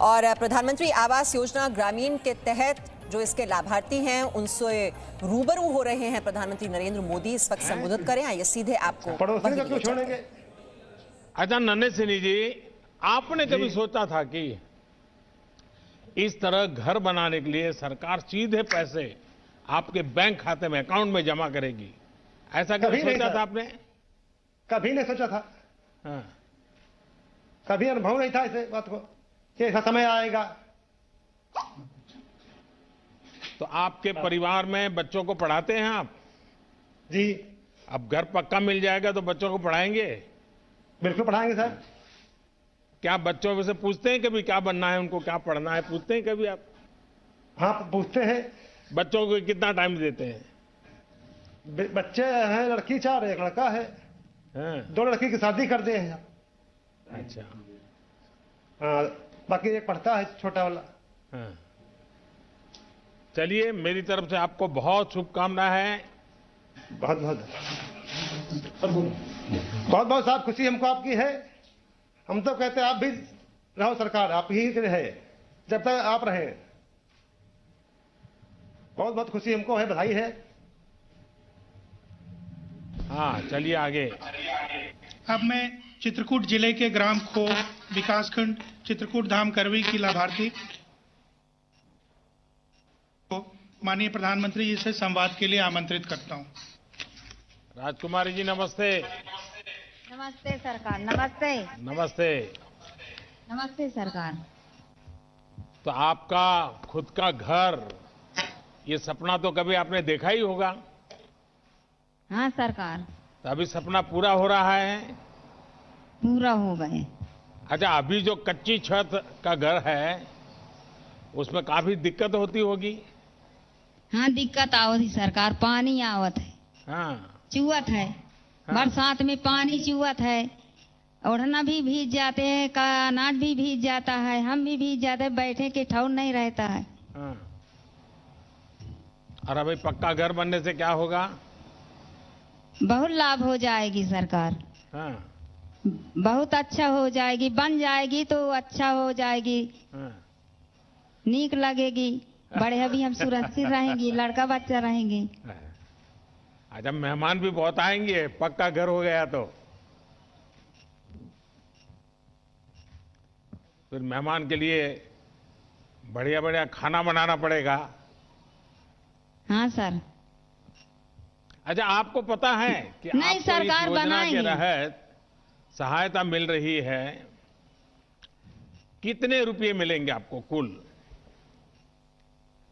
और प्रधानमंत्री आवास योजना ग्रामीण के तहत जो इसके लाभार्थी हैं उनसे रूबरू हो रहे हैं प्रधानमंत्री नरेंद्र मोदी। इस वक्त संबोधित करें, आइए सीधे आपको पड़ोसी को क्यों छोड़ेंगे। अच्छा नन्हे सिन्हा जी, आपने कभी सोचा था कि इस तरह घर बनाने के लिए सरकार सीधे पैसे आपके बैंक खाते में, अकाउंट में जमा करेगी? ऐसा कभी सोचा था आपने? कभी नहीं सोचा था। हाँ। कभी अनुभव नहीं था इस बात को कि ऐसा समय आएगा। तो आपके परिवार में बच्चों को पढ़ाते हैं आप? जी। अब घर पक्का मिल जाएगा तो बच्चों को पढ़ाएंगे? बिल्कुल पढ़ाएंगे सर। क्या बच्चों से पूछते हैं कभी क्या बनना है, उनको क्या पढ़ना है, पूछते हैं कभी आप? हाँ पूछते हैं। बच्चों को कितना टाइम देते हैं? बच्चे हैं, लड़की 4 एक लड़का है। हाँ। 2 लड़की की शादी कर दिए हैं। अच्छा। हाँ, बाकी एक पढ़ता है छोटा वाला। हाँ। चलिए, मेरी तरफ से आपको बहुत शुभकामना है। बहुत बहुत साहब खुशी हमको आपकी है। हम तो कहते हैं आप भी रहो, सरकार आप ही रहे जब तक आप रहे। बहुत बहुत खुशी हमको है, बधाई है। हाँ चलिए आगे। अब मैं चित्रकूट जिले के ग्राम खो विकासखंड चित्रकूट धाम करवी की लाभार्थी को माननीय प्रधानमंत्री जी से संवाद के लिए आमंत्रित करता हूं। राजकुमारी जी नमस्ते। नमस्ते सरकार। नमस्ते नमस्ते। नमस्ते सरकार। तो आपका खुद का घर, ये सपना तो कभी आपने देखा ही होगा। हाँ सरकार। तो अभी सपना पूरा हो रहा है? पूरा हो गए। अच्छा, अभी जो कच्ची छत का घर है उसमें काफी दिक्कत होती होगी? हाँ दिक्कत आवत है सरकार, पानी आवत है। हाँ। चुवत है। हाँ। बरसात में पानी चुवत है, ओढ़ना भी भीग जाते हैं, का अनाज भी भीग जाता है, हम भी भीग जाते हैं, बैठे के ठौर नहीं रहता है। हाँ। और अभी पक्का घर बनने से क्या होगा? बहुत लाभ हो जाएगी सरकार। हाँ। बहुत अच्छा हो जाएगी, बन जाएगी तो अच्छा हो जाएगी। हाँ। नीक लगेगी, बड़े अभी हम सुरक्षित रहेंगी, लड़का बच्चा रहेंगे। अच्छा, मेहमान भी बहुत आएंगे पक्का घर हो गया तो? फिर मेहमान के लिए बढ़िया बढ़िया खाना बनाना पड़ेगा। हाँ सर। अच्छा, आपको पता है कि नहीं, आपको सरकार इस योजना के बनाएगी। तहत सहायता मिल रही है? कितने रुपए मिलेंगे आपको कुल?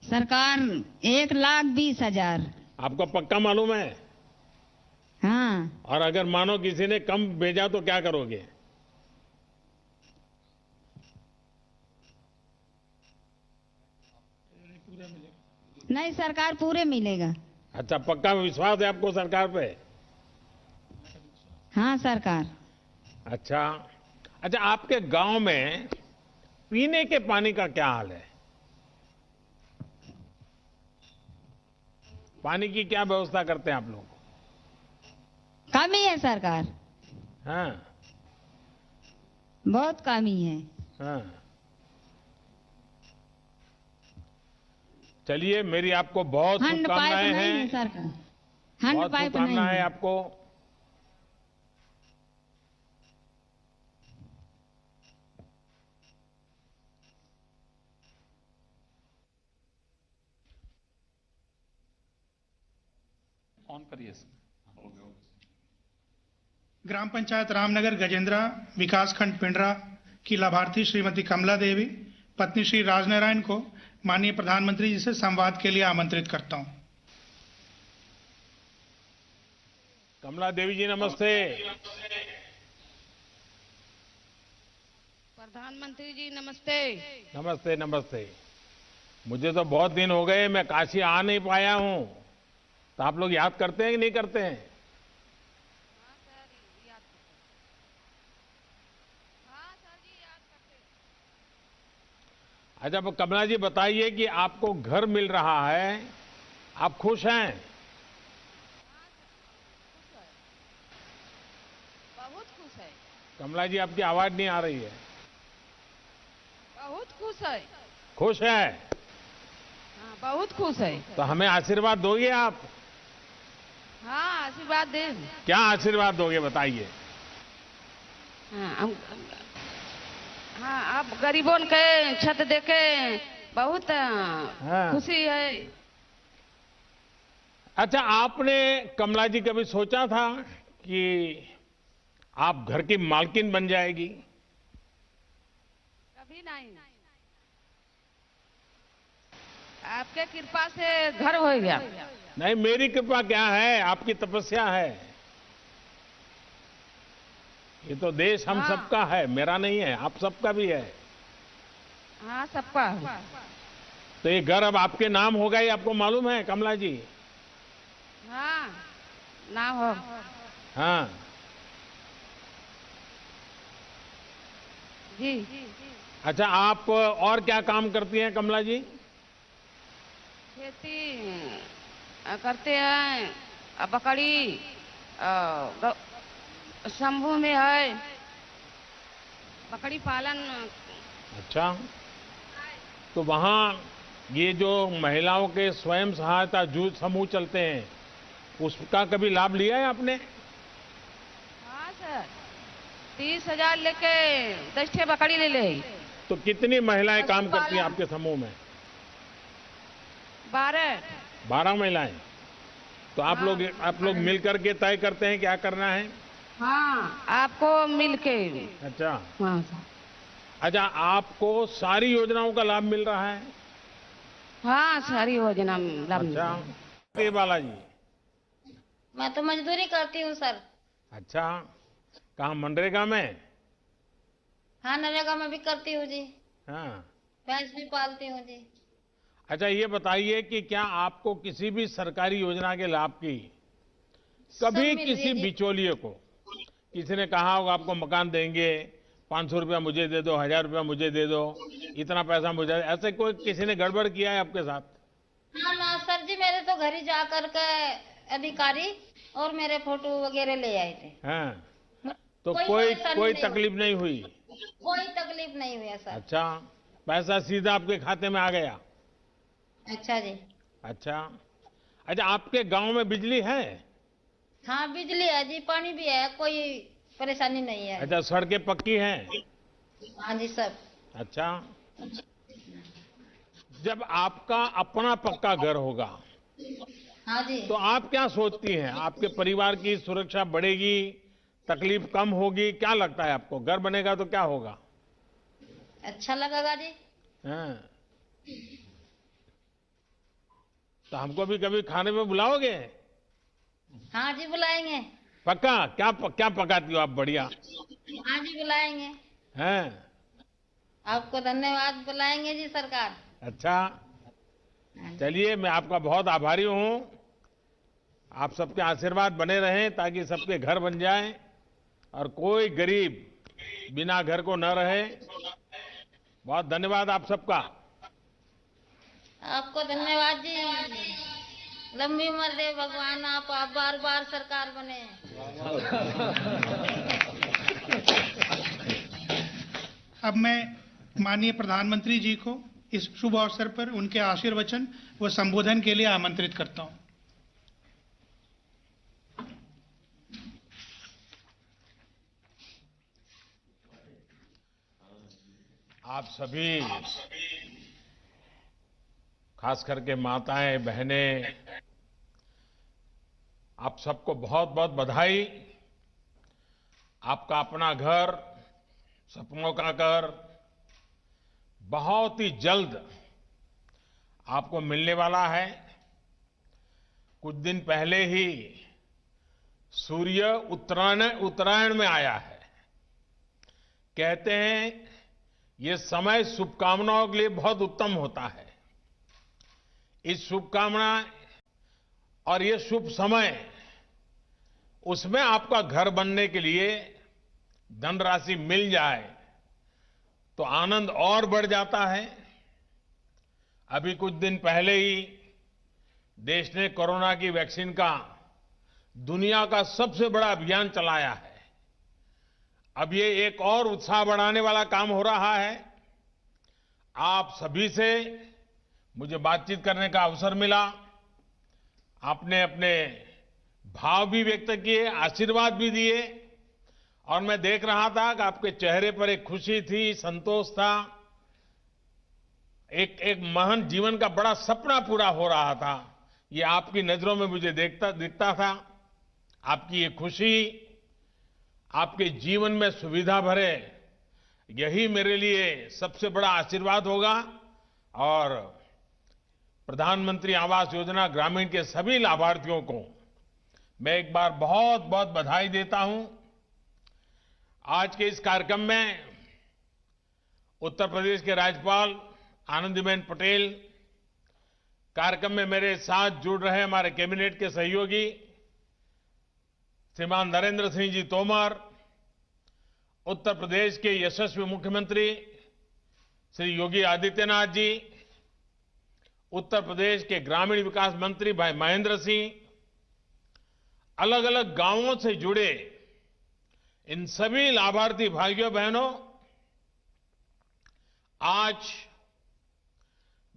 सरकार 1,20,000। आपको पक्का मालूम है? हाँ। और अगर मानो किसी ने कम भेजा तो क्या करोगे? नहीं सरकार पूरे मिलेगा। अच्छा, पक्का विश्वास है आपको सरकार पे? हाँ सरकार। अच्छा। अच्छा, आपके गांव में पीने के पानी का क्या हाल है? पानी की क्या व्यवस्था करते हैं आप लोग? कमी है सरकार, हाँ। बहुत कमी है। हाँ। चलिए, मेरी आपको बहुत हैंड पाइप शुभकामनाएं नहीं है हैं। सरकार, हैंड बहुत पाइप नहीं शुभकामनाएं है। आपको। ऑन करिए। ग्राम पंचायत रामनगर गजेंद्रा विकासखंड पिंडरा की लाभार्थी श्रीमती कमला देवी पत्नी श्री राजनारायण को माननीय प्रधानमंत्री जी से संवाद के लिए आमंत्रित करता हूं। कमला देवी जी नमस्ते। प्रधानमंत्री जी नमस्ते। नमस्ते नमस्ते। मुझे तो बहुत दिन हो गए, मैं काशी आ नहीं पाया हूं, तो आप लोग याद करते हैं कि नहीं करते हैं? अच्छा, अब कमला जी बताइए कि आपको घर मिल रहा है, आप खुश हैं? बहुत खुश है। कमला जी, आपकी आवाज नहीं आ रही है। बहुत खुश है। खुश है? हाँ, बहुत खुश है। तो हमें आशीर्वाद दोगे आप? हाँ, आशीर्वाद दे। क्या आशीर्वाद दोगे बताइए? हाँ, आप गरीबों के छत देके बहुत हाँ। खुशी है। अच्छा, आपने कमला जी कभी सोचा था कि आप घर की मालकिन बन जाएगी? कभी नहीं। आपके कृपा से घर हो गया। नहीं, मेरी कृपा क्या है, आपकी तपस्या है। ये तो देश हम हाँ। सबका है, मेरा नहीं है, आप सबका भी है। हाँ, सबका। तो ये घर अब आपके नाम होगा, ये आपको मालूम है कमला जी? हाँ, ना हो। हाँ। जी। अच्छा, आप और क्या काम करती हैं कमला जी? खेती करते हैं, बकरी शंभू में है, बकरी पालन। अच्छा, तो वहाँ ये जो महिलाओं के स्वयं सहायता जूथ समूह चलते हैं, उसका कभी लाभ लिया है आपने? हाँ सर, 30,000 लेके 10 ठे बकरी ले ले। तो कितनी महिलाएं काम करती हैं आपके समूह में? 12। महिलाएं। तो आप लोग मिल करके तय करते हैं क्या करना है? हाँ, आपको मिलके। अच्छा। हाँ सर। अच्छा, आपको सारी योजनाओं का लाभ मिल रहा है? हाँ, सारी योजना लाभ मिल अच्छा। रहा है। के बालाजी? मैं तो मजदूरी करती हूँ सर। अच्छा, कहाँ मनरेगा में? हाँ, नरेगा में भी करती हूँ जी। हाँ। भैंस भी पालती हूँ जी। अच्छा, ये बताइए कि क्या आपको किसी भी सरकारी योजना के लाभ की कभी सब मिल किसी रही है। बिचौलिए को किसी ने कहा होगा आपको मकान देंगे, 500 रुपया मुझे दे दो, 1000 रुपया मुझे दे दो, इतना पैसा मुझे, ऐसे कोई किसी ने गड़बड़ किया है आपके साथ? हाँ ना सर जी, मेरे तो घर ही जा करके अधिकारी और मेरे फोटो वगैरह ले आए थे। हाँ। तो कोई कोई परेशानी कोई नहीं तकलीफ नहीं हुई? कोई तकलीफ नहीं हुई है सर। अच्छा, पैसा सीधा आपके खाते में आ गया? अच्छा जी। अच्छा। अच्छा, आपके गांव में बिजली है? हाँ, बिजली है जी, पानी भी है, कोई परेशानी नहीं है। अच्छा, सड़कें पक्की हैं? हाँ जी सब। अच्छा। जब आपका अपना पक्का घर होगा हाँ जी। तो आप क्या सोचती हैं? आपके परिवार की सुरक्षा बढ़ेगी, तकलीफ कम होगी, क्या लगता है आपको? घर बनेगा तो क्या होगा? अच्छा लगेगा जी। हाँ। तो हमको भी कभी खाने में बुलाओगे? हाँ जी बुलाएंगे। पक्का? क्या पकाती हो आप बढ़िया? हाँ जी बुलाएंगे। हैं? आपको धन्यवाद, बुलाएंगे जी सरकार। अच्छा, चलिए, मैं आपका बहुत आभारी हूं। आप सबके आशीर्वाद बने रहें ताकि सबके घर बन जाएं और कोई गरीब बिना घर को न रहे। बहुत धन्यवाद आप सबका। आपको धन्यवाद जी, लंबी उम्र दे भगवान, आप बार बार सरकार बने। अब मैं माननीय प्रधानमंत्री जी को इस शुभ अवसर पर उनके आशीर्वचन व संबोधन के लिए आमंत्रित करता हूं। आप सभी, खास करके माताएं, बहनें, आप सबको बहुत बहुत बधाई। आपका अपना घर, सपनों का घर बहुत ही जल्द आपको मिलने वाला है। कुछ दिन पहले ही सूर्य उत्तरायण में आया है। कहते हैं ये समय शुभकामनाओं के लिए बहुत उत्तम होता है। इस शुभकामना और ये शुभ समय, उसमें आपका घर बनने के लिए धनराशि मिल जाए तो आनंद और बढ़ जाता है। अभी कुछ दिन पहले ही देश ने कोरोना की वैक्सीन का दुनिया का सबसे बड़ा अभियान चलाया है। अब ये एक और उत्साह बढ़ाने वाला काम हो रहा है। आप सभी से मुझे बातचीत करने का अवसर मिला। आपने अपने भाव भी व्यक्त किए, आशीर्वाद भी दिए और मैं देख रहा था कि आपके चेहरे पर एक खुशी थी, संतोष था। एक महान जीवन का बड़ा सपना पूरा हो रहा था, ये आपकी नजरों में मुझे दिखता था। आपकी ये खुशी, आपके जीवन में सुविधा भरे, यही मेरे लिए सबसे बड़ा आशीर्वाद होगा। और प्रधानमंत्री आवास योजना ग्रामीण के सभी लाभार्थियों को मैं एक बार बहुत बहुत बधाई देता हूं। आज के इस कार्यक्रम में उत्तर प्रदेश के राज्यपाल आनंदीबेन पटेल, कार्यक्रम में मेरे साथ जुड़ रहे हमारे कैबिनेट के सहयोगी श्रीमान नरेंद्र सिंह जी तोमर, उत्तर प्रदेश के यशस्वी मुख्यमंत्री श्री योगी आदित्यनाथ जी, उत्तर प्रदेश के ग्रामीण विकास मंत्री भाई महेंद्र सिंह, अलग अलग गांवों से जुड़े इन सभी लाभार्थी भाइयों बहनों, आज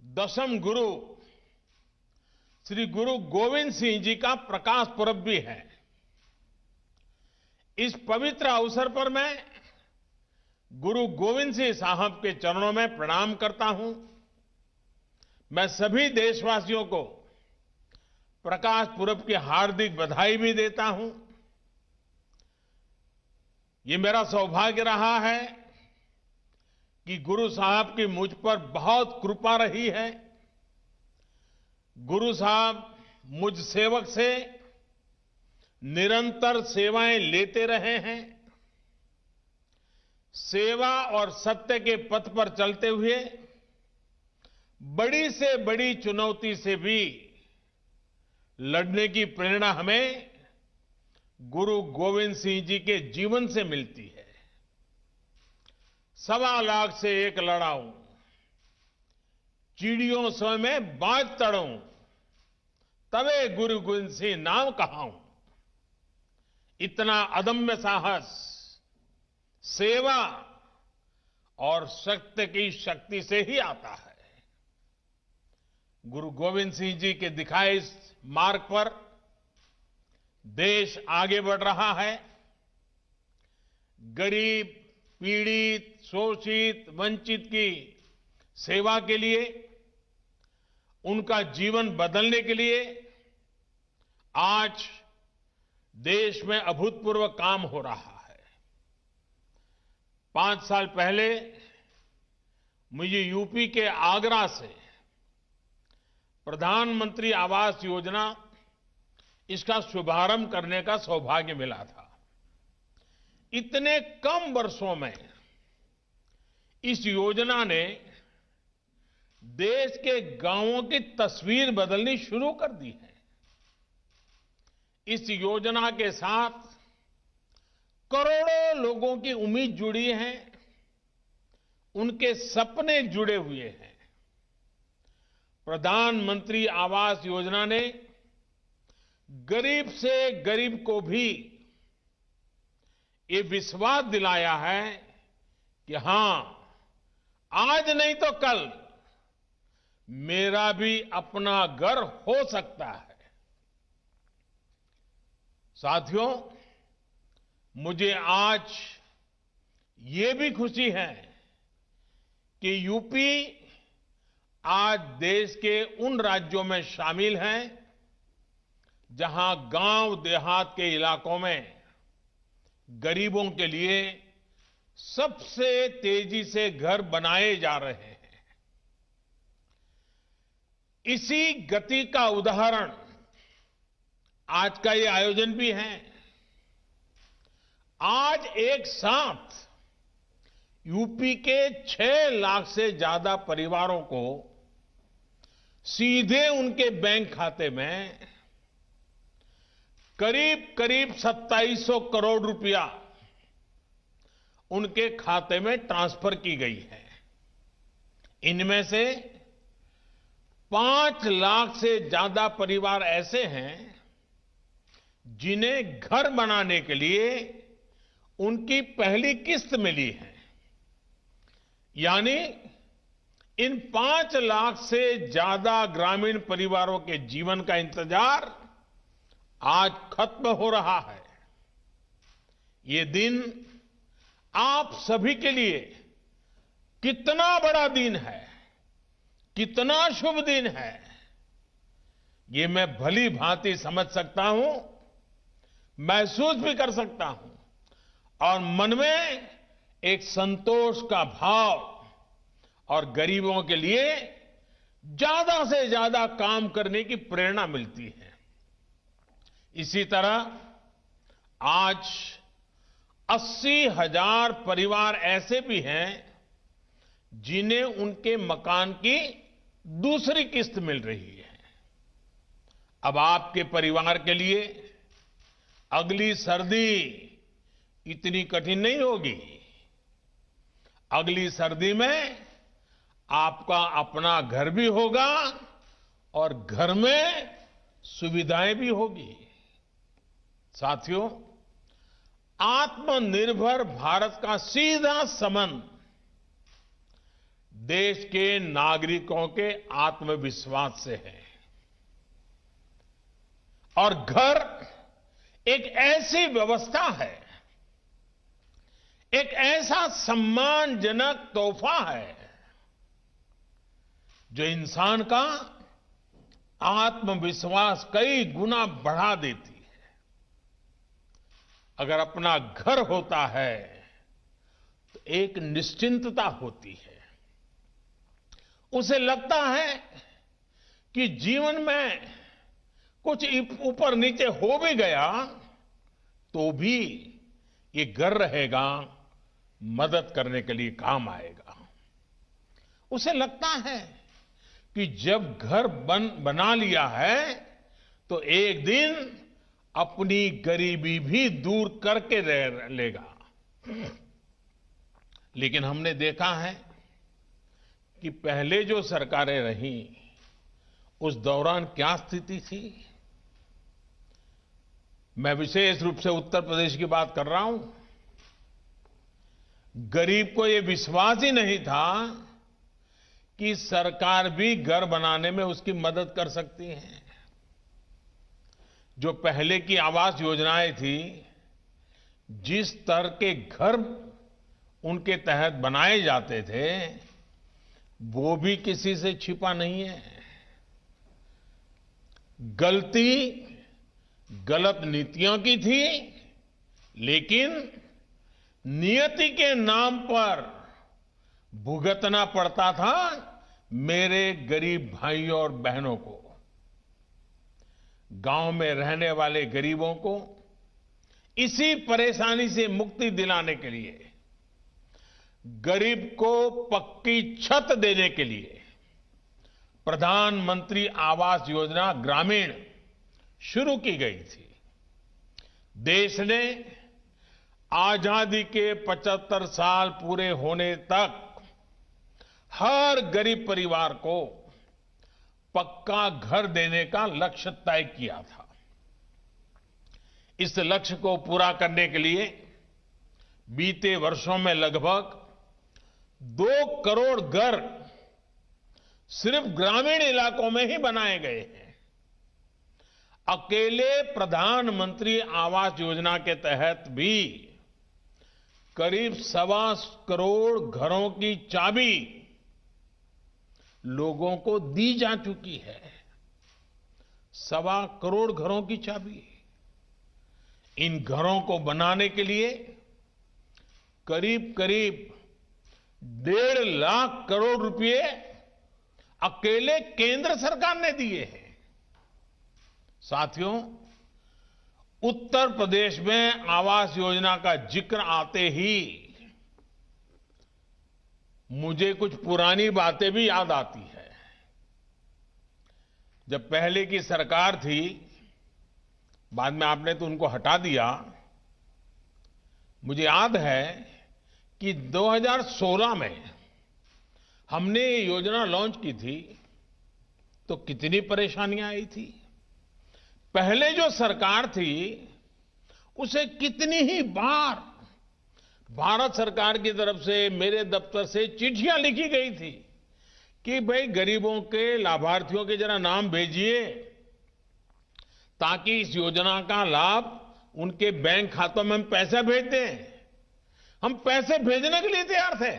दशम गुरु श्री गुरु गोविंद सिंह जी का प्रकाश पर्व भी है। इस पवित्र अवसर पर मैं गुरु गोविंद सिंह साहब के चरणों में प्रणाम करता हूं। मैं सभी देशवासियों को प्रकाश पुरब की हार्दिक बधाई भी देता हूं। ये मेरा सौभाग्य रहा है कि गुरु साहब की मुझ पर बहुत कृपा रही है। गुरु साहब मुझ सेवक से निरंतर सेवाएं लेते रहे हैं। सेवा और सत्य के पथ पर चलते हुए बड़ी से बड़ी चुनौती से भी लड़ने की प्रेरणा हमें गुरु गोविंद सिंह जी के जीवन से मिलती है। 1.25 लाख से एक लड़ाऊं, चिड़ियों सो में बाज तड़ूं, तबे गुरु गोविंद सिंह नाम कहाऊं। इतना अदम्य साहस सेवा और सत्य की शक्ति से ही आता है। गुरु गोविंद सिंह जी के दिखाए इस मार्ग पर देश आगे बढ़ रहा है। गरीब, पीड़ित, शोषित, वंचित की सेवा के लिए, उनका जीवन बदलने के लिए आज देश में अभूतपूर्व काम हो रहा है। 5 साल पहले मुझे यूपी के आगरा से प्रधानमंत्री आवास योजना, इसका शुभारंभ करने का सौभाग्य मिला था। इतने कम वर्षों में इस योजना ने देश के गांवों की तस्वीर बदलनी शुरू कर दी है। इस योजना के साथ करोड़ों लोगों की उम्मीद जुड़ी है, उनके सपने जुड़े हुए हैं। प्रधानमंत्री आवास योजना ने गरीब से गरीब को भी ये विश्वास दिलाया है कि हां, आज नहीं तो कल मेरा भी अपना घर हो सकता है। साथियों, मुझे आज ये भी खुशी है कि यूपी आज देश के उन राज्यों में शामिल है जहां गांव देहात के इलाकों में गरीबों के लिए सबसे तेजी से घर बनाए जा रहे हैं। इसी गति का उदाहरण आज का ये आयोजन भी है। आज एक साथ यूपी के 6 लाख से ज्यादा परिवारों को सीधे उनके बैंक खाते में करीब करीब 2700 करोड़ रुपया उनके खाते में ट्रांसफर की गई है। इनमें से 5 लाख से ज्यादा परिवार ऐसे हैं जिन्हें घर बनाने के लिए उनकी पहली किस्त मिली है। यानी इन 5 लाख से ज्यादा ग्रामीण परिवारों के जीवन का इंतजार आज खत्म हो रहा है। ये दिन आप सभी के लिए कितना बड़ा दिन है, कितना शुभ दिन है, ये मैं भली भांति समझ सकता हूं, महसूस भी कर सकता हूं और मन में एक संतोष का भाव और गरीबों के लिए ज्यादा से ज्यादा काम करने की प्रेरणा मिलती है। इसी तरह आज 80,000 परिवार ऐसे भी हैं जिन्हें उनके मकान की दूसरी किस्त मिल रही है। अब आपके परिवार के लिए अगली सर्दी इतनी कठिन नहीं होगी। अगली सर्दी में आपका अपना घर भी होगा और घर में सुविधाएं भी होगी। साथियों, आत्मनिर्भर भारत का सीधा संबंध देश के नागरिकों के आत्मविश्वास से है और घर एक ऐसी व्यवस्था है, एक ऐसा सम्मानजनक तोहफा है जो इंसान का आत्मविश्वास कई गुना बढ़ा देती है। अगर अपना घर होता है तो एक निश्चिंतता होती है। उसे लगता है कि जीवन में कुछ ऊपर नीचे हो भी गया तो भी ये घर रहेगा, मदद करने के लिए काम आएगा। उसे लगता है कि जब घर बना लिया है तो एक दिन अपनी गरीबी भी दूर करके रह लेगा। लेकिन हमने देखा है कि पहले जो सरकारें रहीं उस दौरान क्या स्थिति थी। मैं विशेष रूप से उत्तर प्रदेश की बात कर रहा हूं। गरीब को यह विश्वास ही नहीं था कि सरकार भी घर बनाने में उसकी मदद कर सकती है। जो पहले की आवास योजनाएं थी, जिस तरह के घर उनके तहत बनाए जाते थे वो भी किसी से छिपा नहीं है। गलती गलत नीतियों की थी, लेकिन नियति के नाम पर भुगतना पड़ता था मेरे गरीब भाइयों और बहनों को। गांव में रहने वाले गरीबों को इसी परेशानी से मुक्ति दिलाने के लिए, गरीब को पक्की छत देने के लिए प्रधानमंत्री आवास योजना ग्रामीण शुरू की गई थी। देश ने आजादी के 75 साल पूरे होने तक हर गरीब परिवार को पक्का घर देने का लक्ष्य तय किया था। इस लक्ष्य को पूरा करने के लिए बीते वर्षों में लगभग 2 करोड़ घर सिर्फ ग्रामीण इलाकों में ही बनाए गए हैं। अकेले प्रधानमंत्री आवास योजना के तहत भी करीब 1.25 करोड़ घरों की चाबी लोगों को दी जा चुकी है। 1.25 करोड़ घरों की चाबी। इन घरों को बनाने के लिए करीब करीब 1.5 लाख करोड़ रुपए अकेले केंद्र सरकार ने दिए हैं। साथियों, उत्तर प्रदेश में आवास योजना का जिक्र आते ही मुझे कुछ पुरानी बातें भी याद आती है। जब पहले की सरकार थी, बाद में आपने तो उनको हटा दिया। मुझे याद है कि 2016 में हमने ये योजना लॉन्च की थी तो कितनी परेशानियां आई थी। पहले जो सरकार थी उसे कितनी ही बार भारत सरकार की तरफ से, मेरे दफ्तर से चिट्ठियां लिखी गई थी कि भाई गरीबों के लाभार्थियों के जरा नाम भेजिए ताकि इस योजना का लाभ उनके बैंक खातों में हम पैसा भेज दें। हम पैसे भेजने के लिए तैयार थे,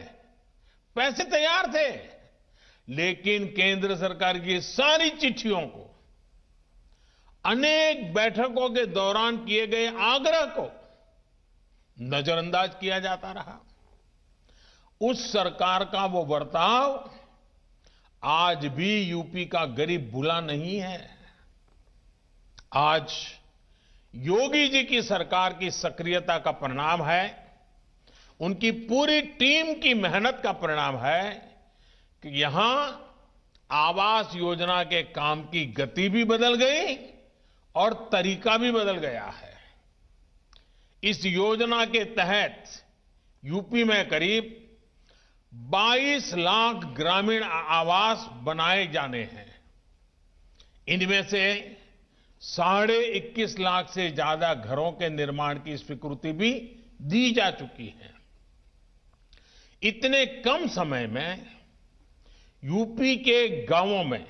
पैसे तैयार थे, लेकिन केंद्र सरकार की सारी चिट्ठियों को, अनेक बैठकों के दौरान किए गए आग्रह को नजरअंदाज किया जाता रहा। उस सरकार का वो बर्ताव आज भी यूपी का गरीब भूला नहीं है। आज योगी जी की सरकार की सक्रियता का परिणाम है, उनकी पूरी टीम की मेहनत का परिणाम है कि यहां आवास योजना के काम की गति भी बदल गई और तरीका भी बदल गया है। इस योजना के तहत यूपी में करीब 22 लाख ग्रामीण आवास बनाए जाने हैं। इनमें से 21.5 लाख से ज्यादा घरों के निर्माण की स्वीकृति भी दी जा चुकी है। इतने कम समय में यूपी के गांवों में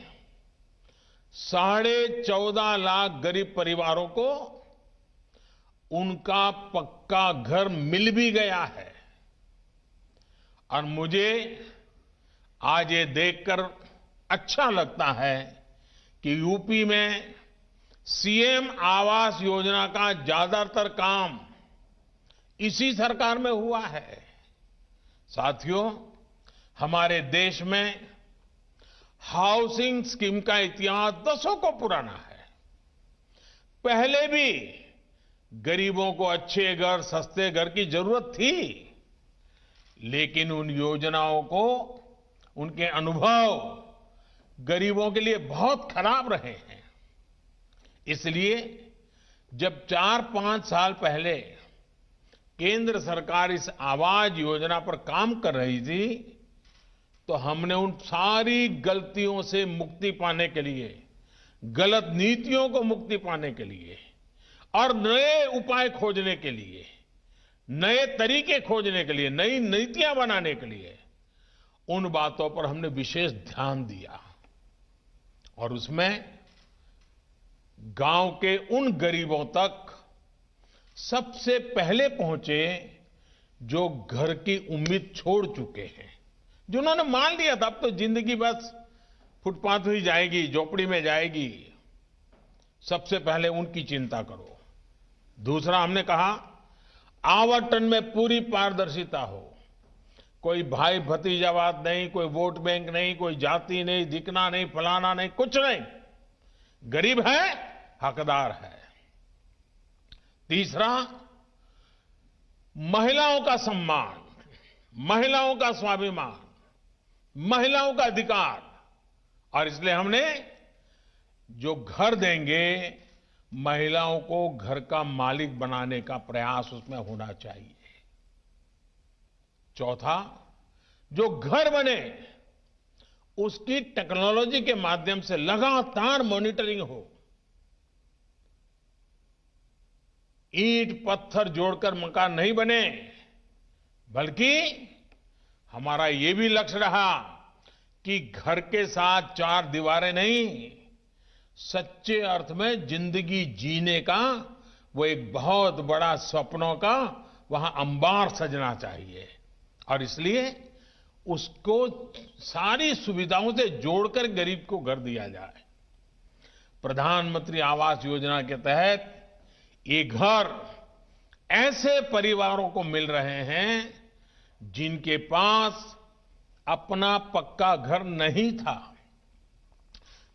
14.5 लाख गरीब परिवारों को उनका पक्का घर मिल भी गया है। और मुझे आज ये देखकर अच्छा लगता है कि यूपी में सीएम आवास योजना का ज्यादातर काम इसी सरकार में हुआ है। साथियों, हमारे देश में हाउसिंग स्कीम का इतिहास दशकों को पुराना है। पहले भी गरीबों को अच्छे घर, सस्ते घर की जरूरत थी, लेकिन उन योजनाओं को, उनके अनुभव गरीबों के लिए बहुत खराब रहे हैं। इसलिए जब 4-5 साल पहले केंद्र सरकार इस आवास योजना पर काम कर रही थी, तो हमने उन सारी गलतियों से मुक्ति पाने के लिए, गलत नीतियों को मुक्ति पाने के लिए और नए उपाय खोजने के लिए, नए तरीके खोजने के लिए, नई नीतियां बनाने के लिए उन बातों पर हमने विशेष ध्यान दिया। और उसमें गांव के उन गरीबों तक सबसे पहले पहुंचे जो घर की उम्मीद छोड़ चुके हैं, जिन्होंने मान लिया था अब तो जिंदगी बस फुटपाथ ही जाएगी, झोपड़ी में जाएगी। सबसे पहले उनकी चिंता करो। दूसरा, हमने कहा आवंटन में पूरी पारदर्शिता हो, कोई भाई भतीजावाद नहीं, कोई वोट बैंक नहीं, कोई जाति नहीं, दिखना नहीं, फलाना नहीं, कुछ नहीं। गरीब है, हकदार है। तीसरा, महिलाओं का सम्मान, महिलाओं का स्वाभिमान, महिलाओं का अधिकार। और इसलिए हमने जो घर देंगे, महिलाओं को घर का मालिक बनाने का प्रयास उसमें होना चाहिए। चौथा, जो घर बने उसकी टेक्नोलॉजी के माध्यम से लगातार मॉनिटरिंग हो। ईंट पत्थर जोड़कर मकान नहीं बने, बल्कि हमारा ये भी लक्ष्य रहा कि घर के साथ 4 दीवारें नहीं, सच्चे अर्थ में जिंदगी जीने का वो एक बहुत बड़ा सपनों का वहां अंबार सजना चाहिए। और इसलिए उसको सारी सुविधाओं से जोड़कर गरीब को घर दिया जाए। प्रधानमंत्री आवास योजना के तहत ये घर ऐसे परिवारों को मिल रहे हैं जिनके पास अपना पक्का घर नहीं था,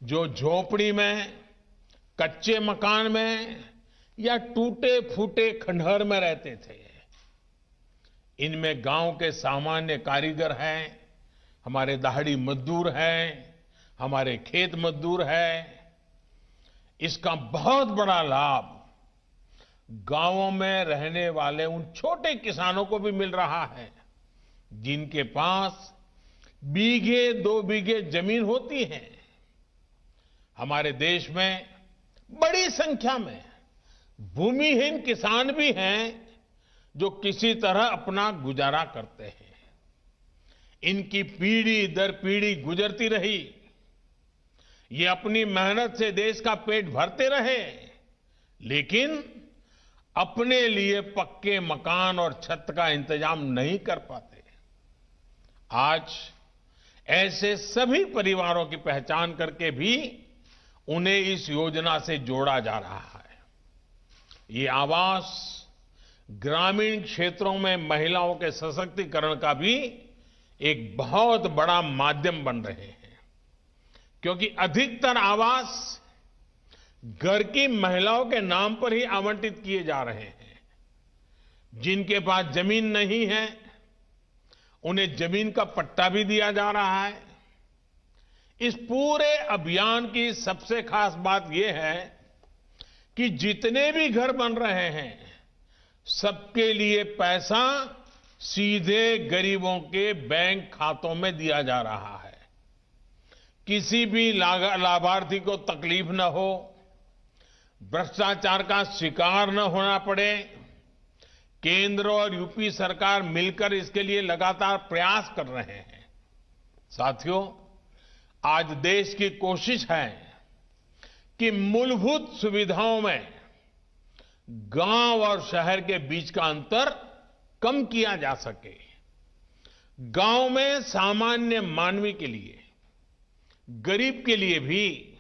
जो झोपड़ी में, कच्चे मकान में या टूटे फूटे खंडहर में रहते थे। इनमें गांव के सामान्य कारीगर हैं, हमारे दाहड़ी मजदूर हैं, हमारे खेत मजदूर हैं। इसका बहुत बड़ा लाभ गांवों में रहने वाले उन छोटे किसानों को भी मिल रहा है जिनके पास बीघे 2 बीघे जमीन होती है। हमारे देश में बड़ी संख्या में भूमिहीन किसान भी हैं जो किसी तरह अपना गुजारा करते हैं। इनकी पीढ़ी दर पीढ़ी गुजरती रही। ये अपनी मेहनत से देश का पेट भरते रहे, लेकिन अपने लिए पक्के मकान और छत का इंतजाम नहीं कर पाते। आज ऐसे सभी परिवारों की पहचान करके भी उन्हें इस योजना से जोड़ा जा रहा है। ये आवास ग्रामीण क्षेत्रों में महिलाओं के सशक्तिकरण का भी एक बहुत बड़ा माध्यम बन रहे हैं, क्योंकि अधिकतर आवास घर की महिलाओं के नाम पर ही आवंटित किए जा रहे हैं। जिनके पास जमीन नहीं है, उन्हें जमीन का पट्टा भी दिया जा रहा है। इस पूरे अभियान की सबसे खास बात यह है कि जितने भी घर बन रहे हैं, सबके लिए पैसा सीधे गरीबों के बैंक खातों में दिया जा रहा है। किसी भी लाभार्थी को तकलीफ न हो, भ्रष्टाचार का शिकार न होना पड़े। केंद्र और यूपी सरकार मिलकर इसके लिए लगातार प्रयास कर रहे हैं। साथियों, आज देश की कोशिश है कि मूलभूत सुविधाओं में गांव और शहर के बीच का अंतर कम किया जा सके। गांव में सामान्य मानवी के लिए, गरीब के लिए भी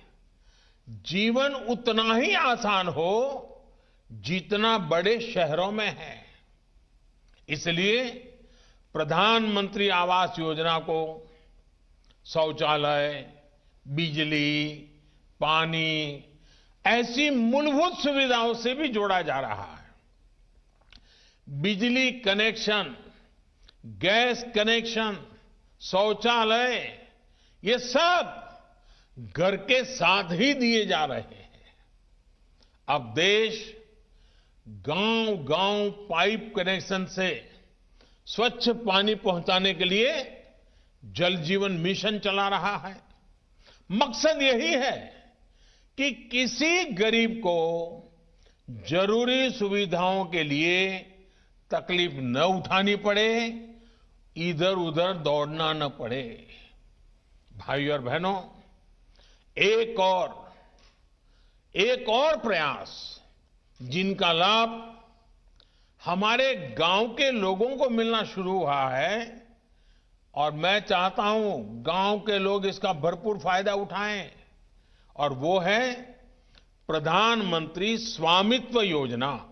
जीवन उतना ही आसान हो जितना बड़े शहरों में है। इसलिए प्रधानमंत्री आवास योजना को शौचालय, बिजली, पानी ऐसी मूलभूत सुविधाओं से भी जोड़ा जा रहा है। बिजली कनेक्शन, गैस कनेक्शन, शौचालय, ये सब घर के साथ ही दिए जा रहे हैं। अब देश गांव-गांव पाइप कनेक्शन से स्वच्छ पानी पहुंचाने के लिए जल जीवन मिशन चला रहा है। मकसद यही है कि किसी गरीब को जरूरी सुविधाओं के लिए तकलीफ न उठानी पड़े, इधर उधर दौड़ना न पड़े। भाइयों और बहनों, एक और प्रयास जिनका लाभ हमारे गांव के लोगों को मिलना शुरू हुआ है, और मैं चाहता हूं गांव के लोग इसका भरपूर फायदा उठाएं, और वो है प्रधानमंत्री स्वामित्व योजना।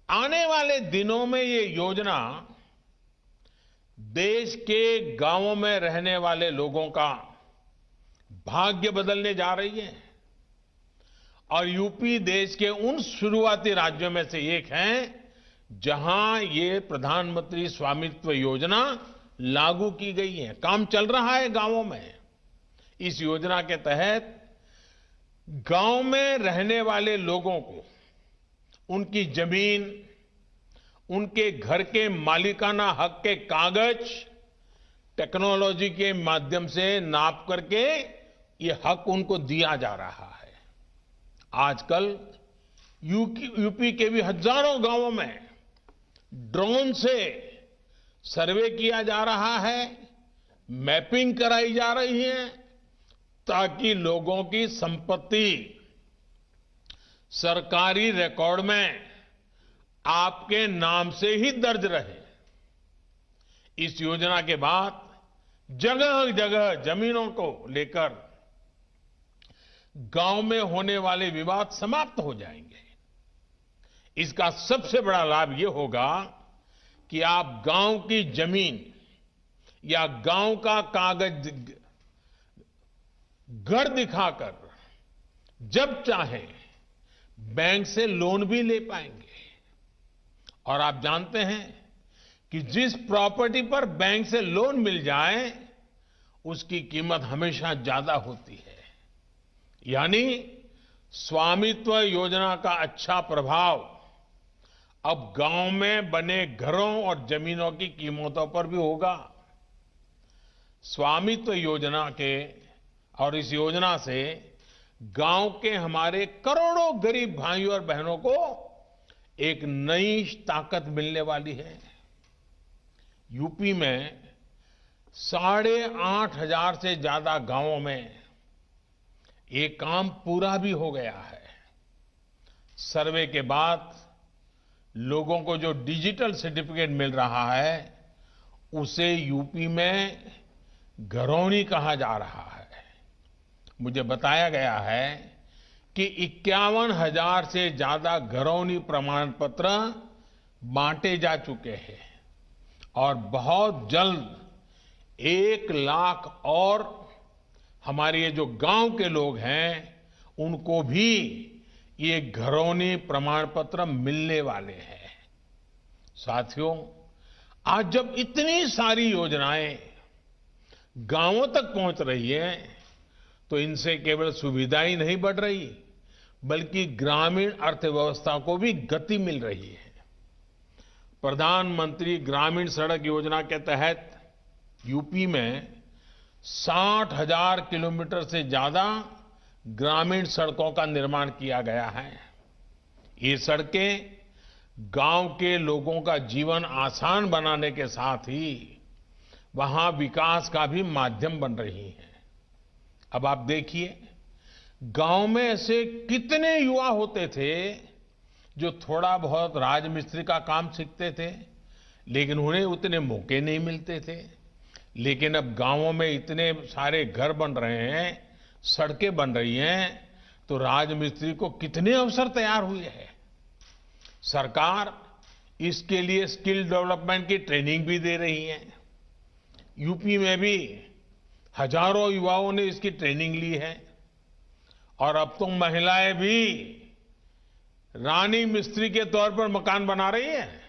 आने वाले दिनों में ये योजना देश के गांवों में रहने वाले लोगों का भाग्य बदलने जा रही है, और यूपी देश के उन शुरुआती राज्यों में से एक है जहां ये प्रधानमंत्री स्वामित्व योजना लागू की गई है। काम चल रहा है गांवों में। इस योजना के तहत गांव में रहने वाले लोगों को उनकी जमीन, उनके घर के मालिकाना हक के कागज टेक्नोलॉजी के माध्यम से नाप करके ये हक उनको दिया जा रहा है। आजकल यूपी के भी हजारों गांवों में ड्रोन से सर्वे किया जा रहा है, मैपिंग कराई जा रही है, ताकि लोगों की संपत्ति सरकारी रिकॉर्ड में आपके नाम से ही दर्ज रहे। इस योजना के बाद जगह जगह जमीनों को लेकर गांव में होने वाले विवाद समाप्त हो जाएंगे। इसका सबसे बड़ा लाभ ये होगा कि आप गांव की जमीन या गांव का कागज घर दिखाकर जब चाहे बैंक से लोन भी ले पाएंगे। और आप जानते हैं कि जिस प्रॉपर्टी पर बैंक से लोन मिल जाए, उसकी कीमत हमेशा ज्यादा होती है। यानी स्वामित्व योजना का अच्छा प्रभाव अब गांव में बने घरों और जमीनों की कीमतों पर भी होगा। स्वामित्व योजना के और इस योजना से गांव के हमारे करोड़ों गरीब भाइयों और बहनों को एक नई ताकत मिलने वाली है। यूपी में 8,500 से ज्यादा गांवों में ये काम पूरा भी हो गया है। सर्वे के बाद लोगों को जो डिजिटल सर्टिफिकेट मिल रहा है उसे यूपी में घरौनी कहा जा रहा है। मुझे बताया गया है कि 51,000 से ज्यादा घरौनी प्रमाण पत्र बांटे जा चुके हैं और बहुत जल्द 1 लाख और हमारे ये जो गांव के लोग हैं उनको भी ये घरौनी प्रमाण पत्र मिलने वाले हैं। साथियों, आज जब इतनी सारी योजनाएं गांवों तक पहुंच रही हैं तो इनसे केवल सुविधा ही नहीं बढ़ रही बल्कि ग्रामीण अर्थव्यवस्था को भी गति मिल रही है। प्रधानमंत्री ग्रामीण सड़क योजना के तहत यूपी में 60,000 किलोमीटर से ज्यादा ग्रामीण सड़कों का निर्माण किया गया है। ये सड़कें गांव के लोगों का जीवन आसान बनाने के साथ ही वहां विकास का भी माध्यम बन रही हैं। अब आप देखिए, गांव में ऐसे कितने युवा होते थे जो थोड़ा बहुत राजमिस्त्री का काम सीखते थे, लेकिन उन्हें उतने मौके नहीं मिलते थे। लेकिन अब गांवों में इतने सारे घर बन रहे हैं, सड़कें बन रही हैं, तो राजमिस्त्री को कितने अवसर तैयार हुए हैं। सरकार इसके लिए स्किल डेवलपमेंट की ट्रेनिंग भी दे रही है। यूपी में भी हजारों युवाओं ने इसकी ट्रेनिंग ली है और अब तो महिलाएं भी रानी मिस्त्री के तौर पर मकान बना रही हैं।